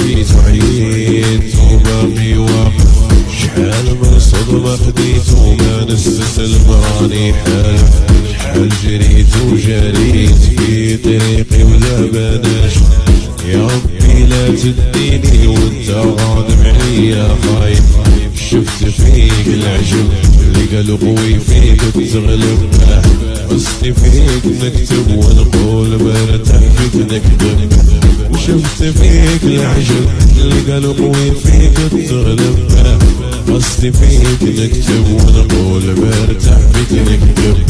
جيت وعييت وباقي واقف، شحال من صدمة خديت وما نستسلم راني حالف، شحال جريت وجريت في طريقي ولا بلاش، يا ربي لا تديني وانت غاضب عليا خايف، شفت فيك العجب اللي قالوا قوي فيك تغلب، قصدي فيك نكتب ونقول مرتاح فيك نكذب، وشفت فيك العجب اللي قالوا قوي فيك تغلب، قصدي فيك نكتب ونقول مرتاح فيك نكذب.